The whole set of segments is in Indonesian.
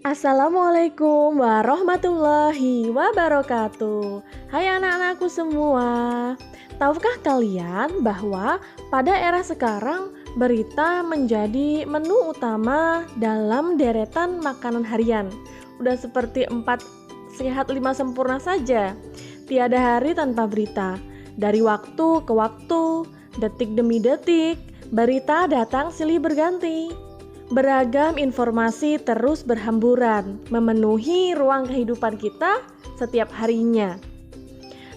Assalamualaikum warahmatullahi wabarakatuh. Hai anak-anakku semua. Tahukah kalian bahwa pada era sekarang berita menjadi menu utama dalam deretan makanan harian? Udah seperti 4 sehat 5 sempurna saja. Tiada hari tanpa berita. Dari waktu ke waktu, detik demi detik, berita datang silih berganti. Beragam informasi terus berhamburan, memenuhi ruang kehidupan kita setiap harinya.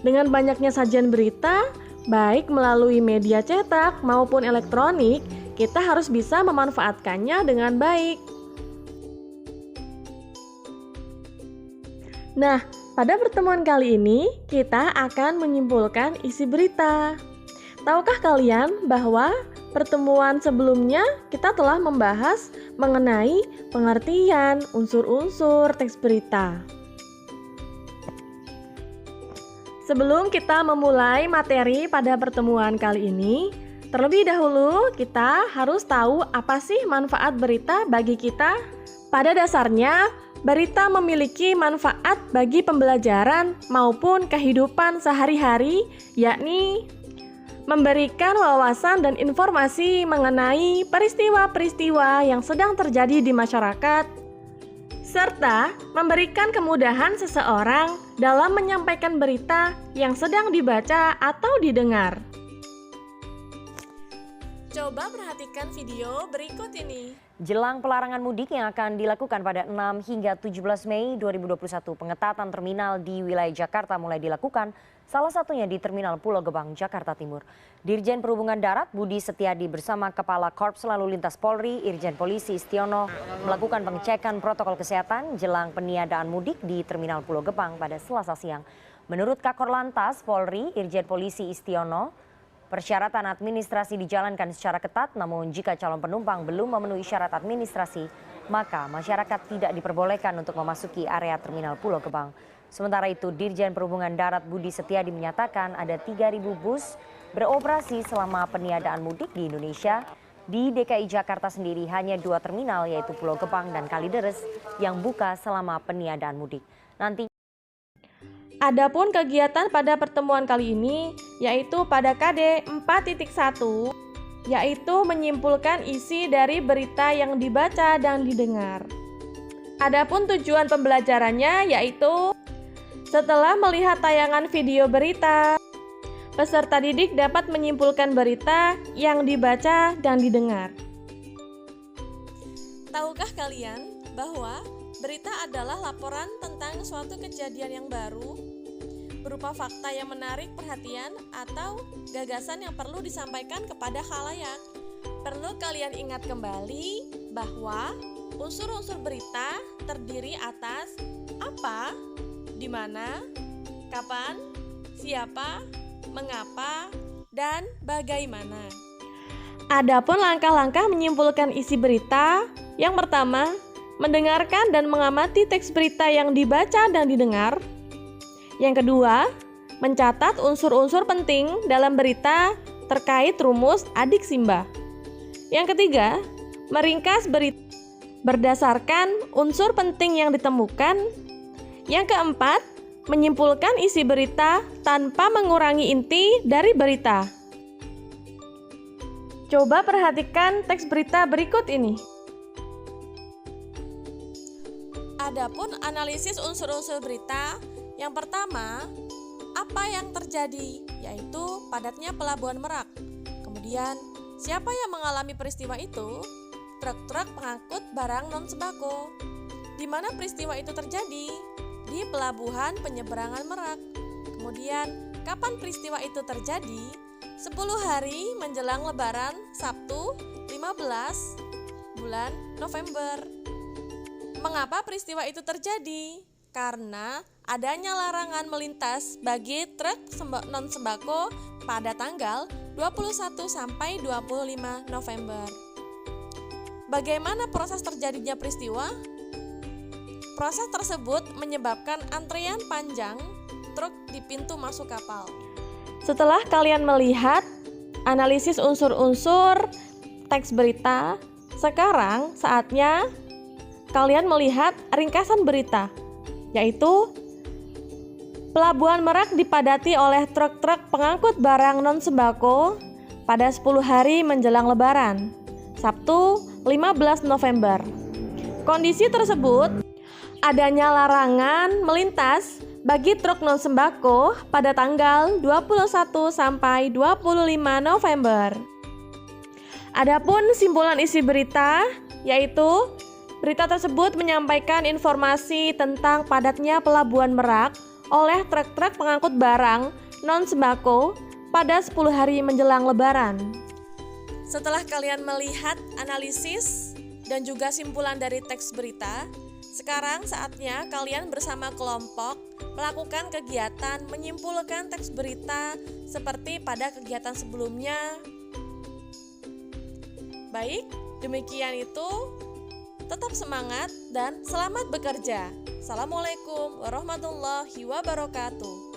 Dengan banyaknya sajian berita, baik melalui media cetak maupun elektronik, kita harus bisa memanfaatkannya dengan baik. Nah, pada pertemuan kali ini, kita akan menyimpulkan isi berita. Tahukah kalian bahwa pertemuan sebelumnya kita telah membahas mengenai pengertian unsur-unsur teks berita. Sebelum kita memulai materi pada pertemuan kali ini, terlebih dahulu kita harus tahu apa sih manfaat berita bagi kita. Pada dasarnya, berita memiliki manfaat bagi pembelajaran maupun kehidupan sehari-hari, yakni memberikan wawasan dan informasi mengenai peristiwa-peristiwa yang sedang terjadi di masyarakat, serta memberikan kemudahan seseorang dalam menyampaikan berita yang sedang dibaca atau didengar. Coba perhatikan video berikut ini. Jelang pelarangan mudik yang akan dilakukan pada 6 hingga 17 Mei 2021, pengetatan terminal di wilayah Jakarta mulai dilakukan, salah satunya di Terminal Pulau Gebang, Jakarta Timur. Dirjen Perhubungan Darat Budi Setiadi bersama Kepala Korps Lalu Lintas Polri, Irjen Polisi Istiono, melakukan pengecekan protokol kesehatan jelang peniadaan mudik di Terminal Pulau Gebang pada Selasa siang. Menurut Kakor Lantas Polri, Irjen Polisi Istiono, persyaratan administrasi dijalankan secara ketat, namun jika calon penumpang belum memenuhi syarat administrasi, maka masyarakat tidak diperbolehkan untuk memasuki area Terminal Pulau Gebang. Sementara itu, Dirjen Perhubungan Darat Budi Setiadi menyatakan ada 3.000 bus beroperasi selama peniadaan mudik di Indonesia. Di DKI Jakarta sendiri hanya 2 terminal, yaitu Pulau Gebang dan Kalideres, yang buka selama peniadaan mudik. Nanti Adapun kegiatan pada pertemuan kali ini yaitu pada KD 4.1, yaitu menyimpulkan isi dari berita yang dibaca dan didengar. Adapun tujuan pembelajarannya yaitu setelah melihat tayangan video berita, peserta didik dapat menyimpulkan berita yang dibaca dan didengar. Tahukah kalian bahwa berita adalah laporan tentang suatu kejadian yang baru, berupa fakta yang menarik perhatian atau gagasan yang perlu disampaikan kepada khalayak. Perlu kalian ingat kembali bahwa unsur-unsur berita terdiri atas apa, di mana, kapan, siapa, mengapa, dan bagaimana. Adapun langkah-langkah menyimpulkan isi berita, yang pertama, mendengarkan dan mengamati teks berita yang dibaca dan didengar. Yang kedua, mencatat unsur-unsur penting dalam berita terkait rumus adik Simba. Yang ketiga, meringkas berita berdasarkan unsur penting yang ditemukan. Yang keempat, menyimpulkan isi berita tanpa mengurangi inti dari berita. Coba perhatikan teks berita berikut ini. Adapun analisis unsur-unsur berita, yang pertama, apa yang terjadi, yaitu padatnya pelabuhan Merak. Kemudian, siapa yang mengalami peristiwa itu? Truk-truk pengangkut barang non-sembako. Di mana peristiwa itu terjadi? Di pelabuhan penyeberangan Merak. Kemudian, kapan peristiwa itu terjadi? 10 hari menjelang Lebaran, Sabtu 15 bulan November. Mengapa peristiwa itu terjadi? Karena adanya larangan melintas bagi truk non-sembako pada tanggal 21 sampai 25 November. Bagaimana proses terjadinya peristiwa? Proses tersebut menyebabkan antrean panjang truk di pintu masuk kapal. Setelah kalian melihat analisis unsur-unsur teks berita, sekarang saatnya kalian melihat ringkasan berita, yaitu Pelabuhan Merak dipadati oleh truk-truk pengangkut barang non-sembako pada 10 hari menjelang Lebaran, Sabtu 15 November. Kondisi tersebut adanya larangan melintas bagi truk non-sembako pada tanggal 21 sampai 25 November. Adapun simpulan isi berita, yaitu berita tersebut menyampaikan informasi tentang padatnya Pelabuhan Merak oleh truk-truk pengangkut barang non-sembako pada 10 hari menjelang Lebaran. Setelah kalian melihat analisis dan juga simpulan dari teks berita, sekarang saatnya kalian bersama kelompok melakukan kegiatan menyimpulkan teks berita seperti pada kegiatan sebelumnya. Baik, demikian itu. Tetap semangat dan selamat bekerja. Assalamualaikum warahmatullahi wabarakatuh.